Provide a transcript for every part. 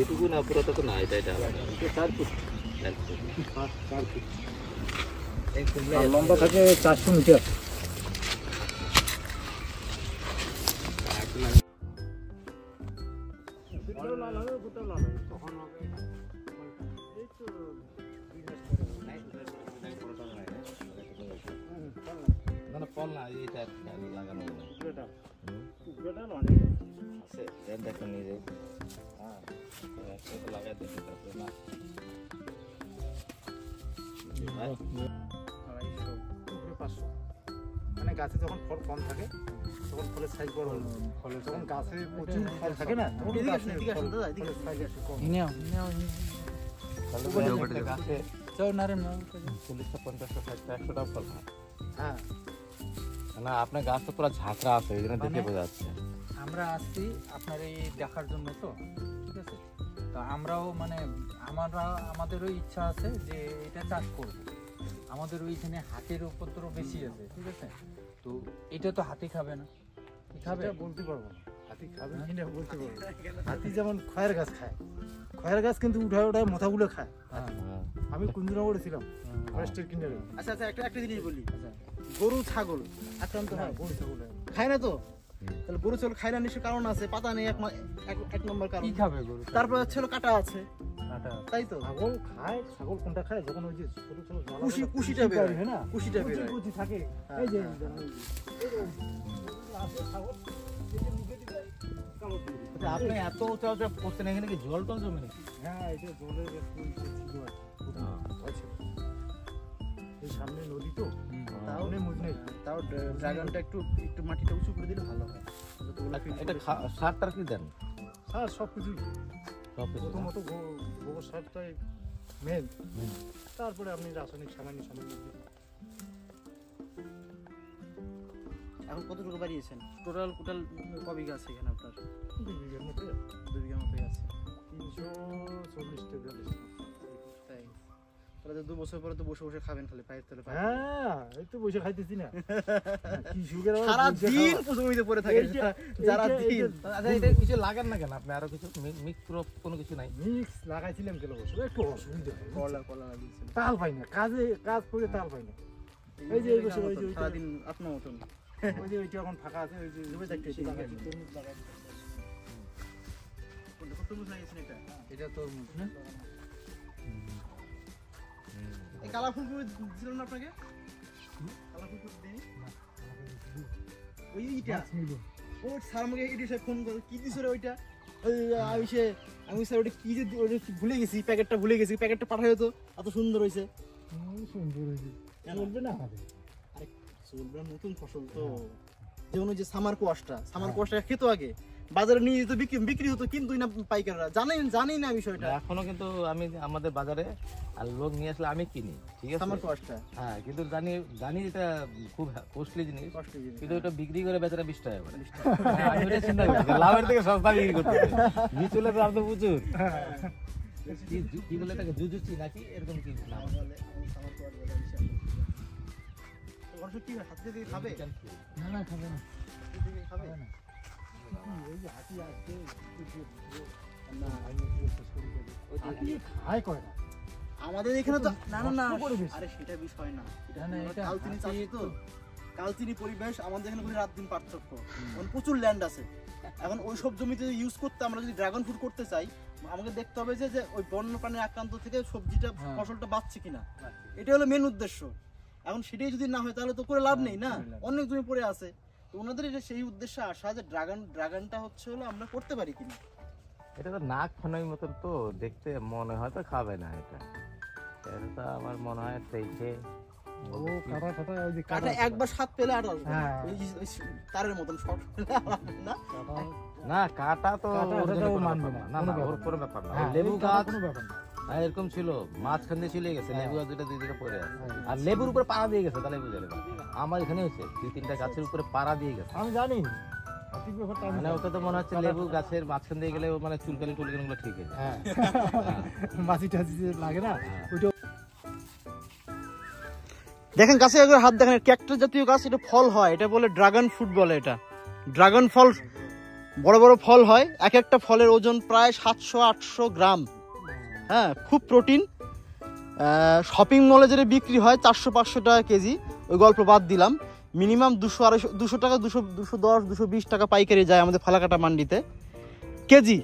এটুকু না পুরোটা তো না, এটা 4 ফুট, লম্বা থাকে 400 মিটার। ফল না, এটা লাগানো আছে, দেখো নিজে লাগাই দেখি তারপরে না মানে গাছে যখন ফল কম থাকে তখন ফলের সাইজ বড় হলো, ফলে যখন গাছে প্রচুর ফল থাকে না তখন গাছে গাছে 40-50-60-100টা ফল হয়। হ্যাঁ না আপনার গাছ তো পুরো ঝাঁকড়া আছে, এই জন্য দেখে বোঝা যাচ্ছে। আমরা আসছি আপনার এই দেখার জন্য, তো ঠিক আছে, তো আমরাও মানে আমাদেরও ইচ্ছা আছে যে এটা চাষ করব। আমাদের ওইখানে হাতের উপদ্রব বেশি আছে, ঠিক আছে, তো এটা তো হাতি খাবে না, খাবে বলতে পারবো না, হাতি খাবে কিনা বলতে পারবো। হাতি যেমন খয়ের গাছ খায়, খয়ের গাছ কিন্তু উঠায় উঠায় মাথাগুলো খায়। আমি কুঞ্জনগরে ছিলাম, ফরেস্টের কিনারে। আচ্ছা আচ্ছা, একটা জিনিস বলি, গরু ছাগল আক্রান্ত হয়, গরু ছাগল খায় না তো? তাহলে গরু ছাগল খায় না নিশ্চয় কারণ আছে, পাতা নেই এক নম্বর কারণ। কি খাবে গরু? তারপর হচ্ছে কাটা আছে, তাই তো? ছাগল খায়, ছাগল কোনটা খায়? যখন ওই যে ছোট ছোট কুশিটা বের হয় না, কুশিটা বের হয়, কুচি থাকে, এই যে ছাগল আপনি এত উঁচা উঁচা করছেন, এখানে কি জল টল জমে নাকি? হ্যাঁ, এটা জলের একটু আছে, এই সামনে নদী তো, তাও ড্রাগনটা একটু মাটিটা উঁচু করে দিলে ভালো হয়। এটা সারটার কি দেন? সার সবকিছুই, প্রথমত গোবর সারটাই মেন, তারপরে আপনি রাসায়নিক সামান্য এখন কতটুকু বাড়িয়েছেন? টোটাল ক বিঘা আছে এখানে আপনার? 2 বিঘার মতো, 2 বিঘার মতোই আছে। 340 তাই তাহলে 2 বছর পরে তো বসে বসে খাবেন খালি পায়ের তলে। হ্যাঁ, এই তো বসে খাইতেছি না, কি সুগার সারা দিন জমিতে পড়ে থাকে যারা দিন। আচ্ছা, এটা কিছু লাগান না কেন আপনি? আরো কিছু মিক্স ক্রপ কোনো কিছু নাই? মিক্স লাগাইছিলাম গেল বছর, একটু অসুবিধা, কলা লাগিয়েছেন, তাল পাই না, কাজ করে তাল পাই না। এই যে এই বছর ওই যে সারাদিন আপনার মতন, ওই যে ওইটা এখন ফাঁকা আছে, ওই যে লাগাইছি তরমুজ লাগাইছি। তরমুজ লাগিয়েছেন? এটা তরমুজ না? এই কালা ফুল করে দিছিলাম না আপনাকে? কালা ফুল করে দেই ওই ইটা, ও স্যার আমাকে ইডি সাহেব ফোন করে কি দিছ রে ওইটা? ওই আমি স্যার ওটা কি যে ওটা ভুলে গেছি, প্যাকেটটা ভুলে গেছি, প্যাকেটটা পাঠায় তো, এত সুন্দর হয়েছে। সুন্দর হয়েছে, চলবে না? আরে চলবে না, নতুন ফসল তো। যেমন ওই যে সামার কোয়াশটা খেতো আগে, বাজারে নিয়ে যেত, বিক্রি হতো, কিন্তু না পাইকাররা জানেই না বিষয়টা। এখনো কিন্তু আমি আমাদের বাজারে আর লোক নিয়ে আসলে আমি কিনি, ঠিক আছে, সামার কোয়াশটা। হ্যাঁ, কিন্তু জানি এটা খুব কস্টলি জিনিস, কিন্তু ওটা বিক্রি করে বেচারা 20 টাকা করে। আমি ওটা চিন্তা করছি লাভের থেকে সস্তা বিক্রি করতে, নিচুলে দাম তো প্রচুর। কি বলে এটাকে, জুজুচি নাকি এরকম কি নাম? কি হাতে দিয়ে খাবে? না খাবে না, খাবে না। এই যে হাতি আসছে, খায় করে না আমাদের এখানে তো। না, আরে সেটা বিষয় না, কালচিনি চাষ তো, কালচিনি পরিবেশ আমাদের এখানে রাত দিন পার্থক্য। এখন প্রচুর ল্যান্ড আছে, এখন ওই সব জমিতে ইউজ করতে আমরা যদি ড্রাগন ফ্রুট করতে চাই, আমাকে দেখতে হবে যে ওই বন্যপ্রাণীর আক্রান্ত থেকে সবজিটা ফসলটা বাঁচছে কিনা, এটা হলো মেন উদ্দেশ্য। এখন সেটাই যদি না হয় তাহলে তো করে লাভ নেই না, অনেক জমি পড়ে আছে। তো ওনাদের এটা সেই উদ্দেশ্যে আসা যে ড্রাগনটা হচ্ছে হলো আমরা করতে পারি কিনা। এটা তো নাক ফানার মতন, তো দেখতে মনে হয় তো খাবে না। এটা আমার মনে হয় দেখে কাটা একবার স্বাদ পেলে আর তারের মতন শর্ট না, কাটা তো মানবে না, ওর কোনো ব্যাপার না। লেবু গাছ এরকম ছিল, মাঝখান দিয়ে চলে গেছে, লেবু গাছ দুটো 2 দিকে পড়ে আছে, আর লেবুর উপরে পাড়া দিয়ে গেছে, তাহলে বুঝে নেবে। আমার এখানে হচ্ছে 2-3টা গাছের উপরে পাড়া দিয়ে গেছে, আমি জানি। মানে ওটা তো মনে হচ্ছে লেবু গাছের মাঝখান দিয়ে গেলে মানে চুলকানি গুলো ঠিক হয়ে যায়, মাছি টাছি লাগে না। দেখেন গাছে একবার হাত দেখেন, ক্যাকটাস জাতীয় গাছ, এটা ফল হয়, এটা বলে ড্রাগন ফ্রুট বলে। এটা ড্রাগন ফল বড় বড় ফল হয়, এক একটা ফলের ওজন প্রায় 700-800 গ্রাম। হ্যাঁ, খুব প্রোটিন। শপিং মলে যেটা বিক্রি হয় 400-500 টাকা কেজি, ওই গল্প বাদ দিলাম। মিনিমাম 200-250 টাকা, 210-220 টাকা পাইকারি যায় আমাদের ফালাকাটা মান্ডিতে কেজি।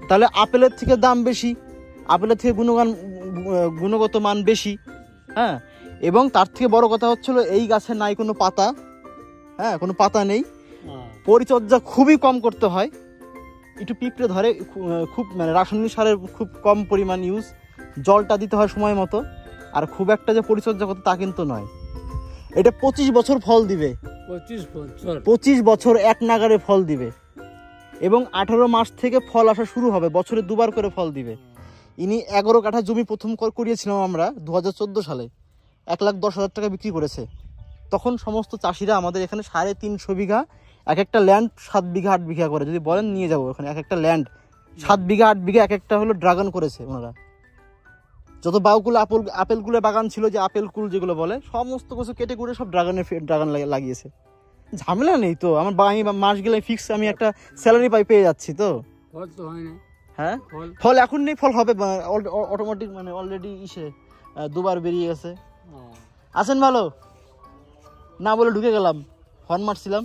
তাহলে আপেলের থেকে দাম বেশি, আপেলের থেকে গুণগত মান বেশি। হ্যাঁ, এবং তার থেকে বড় কথা হচ্ছিল এই গাছে নাই কোনো পাতা। হ্যাঁ, কোনো পাতা নেই, পরিচর্যা খুবই কম করতে হয়, একটু পিঁপড়ে ধরে, খুব মানে রাসায়নিক সারের খুব কম পরিমাণ ইউজ, জলটা দিতে হয় সময় মতো, আর খুব একটা যে পরিচর্যা করতে তা কিন্তু নয়। এটা 25 বছর ফল দিবে, 25 বছর এক নাগারে ফল দিবে, এবং 18 মাস থেকে ফল আসা শুরু হবে, বছরে 2 বার করে ফল দিবে। ইনি 11 কাঠা জমি প্রথম করিয়েছিলাম আমরা 2014 সালে, 1,10,000 টাকা বিক্রি করেছে। তখন সমস্ত চাষিরা আমাদের এখানে 350 বিঘা, এক একটা ল্যান্ড 7 বিঘা 8 বিঘা করে, যদি বলেন নিয়ে যাবো এখানে, এক একটা ল্যান্ড 7 বিঘা 8 বিঘা, এক একটা হলো ড্রাগন করেছে ওনারা। যত বাউকুল আপেলগুলো বাগান ছিল, যে আপেল কুল যেগুলো বলে, সমস্ত কিছু কেটে কুটে সব ড্রাগন লাগিয়েছে। ঝামেলা নেই তো, আমার মাস গেলে ফিক্স আমি একটা স্যালারি পেয়ে যাচ্ছি তো। হ্যাঁ, ফল এখন নেই, ফল হবে অটোমেটিক, মানে অলরেডি 2 বার বেরিয়ে গেছে। আছেন ভালো না বলে ঢুকে গেলাম, হর্ন মারছিলাম,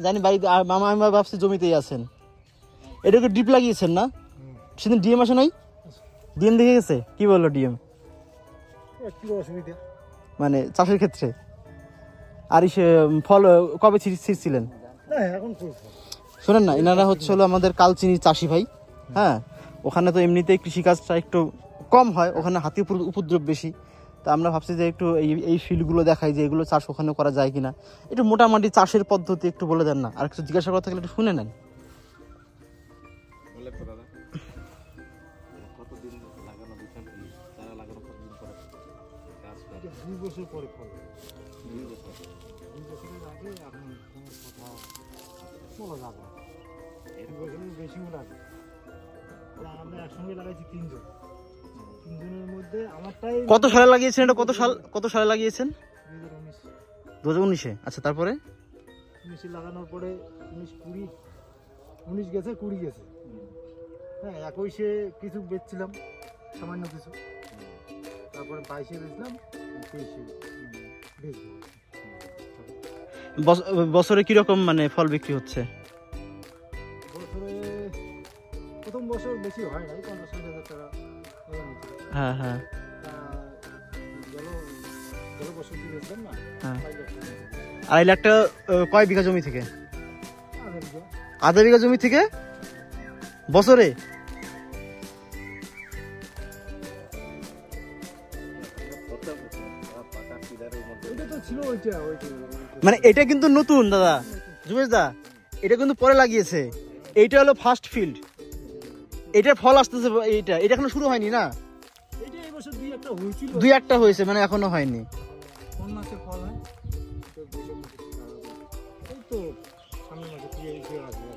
জানি বাড়িতে, মামা আমি ভাবছি জমিতেই আছেন। এটাকে ডিপ লাগিয়েছেন না? সেদিন ডিএম আসে নাই? ডিএম দেখে গেছে? কি বললো ডিএম? কি অসুবিধা মানে চাষের ক্ষেত্রে? আর ফল কবে ছিঁড়ছিলেন? এখন শোনেন না, এনারা হচ্ছে হলো আমাদের কালচিনি চাষি ভাই। হ্যাঁ, ওখানে তো এমনিতেই কৃষিকাজটা একটু কম হয়, ওখানে হাতি উপদ্রব বেশি। তা আমরা ভাবছি যে একটু এই ফিল্ডগুলো দেখাই, যে এগুলো চাষ ওখানে করা যায় কিনা, একটু মোটামুটি চাষের পদ্ধতি একটু বলে দেন না, আর কিছু জিজ্ঞাসা করা থাকলে একটু শুনে নেন। দুই বছর পরে ফল, 2 বছরের আগে আপনি কোনো কথা বলা যাবে, 2 বছরের বেশিও লাগে। আমরা একসঙ্গে লাগাইছি 3 জন, 3 জনের মধ্যে আমারটাই। কত সালে লাগিয়েছেন এটা? কত সালে লাগিয়েছেন? 2019-এ। আচ্ছা, তারপরে 19 লাগানোর পরে 19 গেছে, 20 গেছে। হ্যাঁ, 21-এ কিছু বেচছিলাম, সামান্য কিছু, তারপরে 22-এ বেচলাম, 23-এ বেচবো। বছরে কিরকম মানে ফল বিক্রি হচ্ছে? বছরে প্রথম বছর বেশি হয় নাই, 50,000 টাকা। হ্যাঁ হ্যাঁ, গেল বছর কি বেচলাম না, 2.5 লাখ টাকা। কয় বিঘা জমি থেকে? আধা বিঘা জমি থেকে বছরে? মানে এটা কিন্তু নতুন দাদা, জুমেশ দা, এটা কিন্তু পরে লাগিয়েছে। এইটা হলো ফার্স্ট ফিল্ড, এটার ফল আসতেছে, এটা এখনো শুরু হয়নি না? এটা এই বছর 2-1টা হয়েছিল, 2-1টা হয়েছে, মানে এখনো হয়নি। কোন মাসে ফল হয়? এই তো সামনের মাসে আসবে।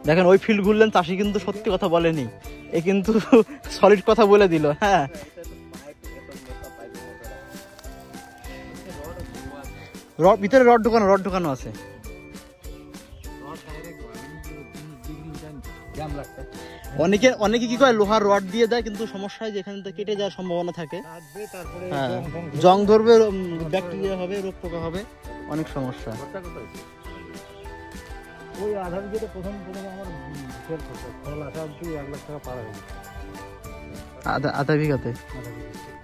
দেখেন, ওই ফিল্ড ঘুরলেন, চাষি কিন্তু সত্যি কথা বলেনি, এ কিন্তু সলিড কথা বলে দিল। হ্যাঁ, ভিতরে রড ঢোকানো আছে। অনেকে কি করে, লোহার রড দিয়ে দেয়, কিন্তু সমস্যা হয় যে এখান থেকে কেটে যাওয়ার সম্ভাবনা থাকে। হ্যাঁ, জং ধরবে, ব্যাকটেরিয়া হবে, রোগ পোকা হবে, অনেক সমস্যা। ওই আধা বিঘাতে প্রথম আমার ফল আসা অব্দি 1 লাখ টাকা পার হয়ে গেছে। আধা বিঘাতে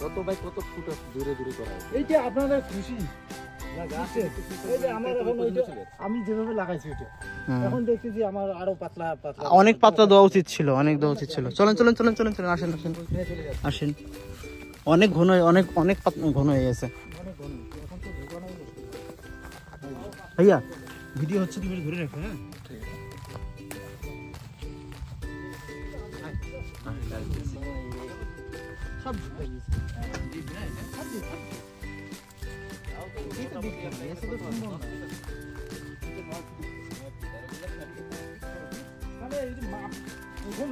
কত বাই কত ফুট দূরে করা হয়? এইটা আপনারা খুশি আমি যেভাবে লাগাইছি ওইটা, এখন দেখছি যে আমার আরো পাতলা অনেক পাতলা দেওয়া উচিত ছিল, চলেন আসেন। অনেক ঘন, অনেক ঘন হয়ে গেছে ভাইয়া। ভিডিও হচ্ছে, তুমি ধরে রাখো। হ্যাঁ, সব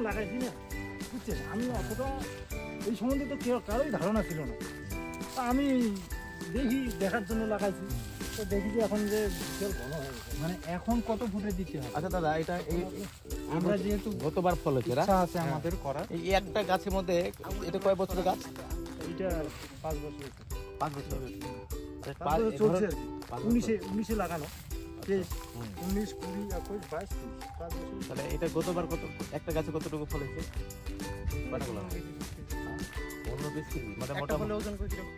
লাগাইছি না, বুঝছেন? আমি অতটা এই সম্বন্ধে তো কারোই ধারণা ছিল না, আমি দেখার জন্য লাগাইছি। তো দেখি যে এখন যে বিশাল ঘন হয়ে গেছে। মানে এখন কত ফুটে দিতে হবে? আচ্ছা দাদা, এটা আমরা যেহেতু গতবার ফল হয়েছে ইচ্ছা আছে আমাদের করার, এই একটা গাছের মধ্যে এটা কয় বছরের গাছ? এইটা 5 বছর হয়েছে। 5 বছর। 5 বছর চলছে আর কি। 19 লাগানো, 23, হুম। 19, 20, 21, 22, 23, 5 বছর। তাহলে এটা গতবার কত, একটা গাছে কতটুকু ফল হয়েছে? কয়টা গোলাপ? 15-20 কেজি, মানে একটা মোটামুটি ফলে ওজন করে কিরকম?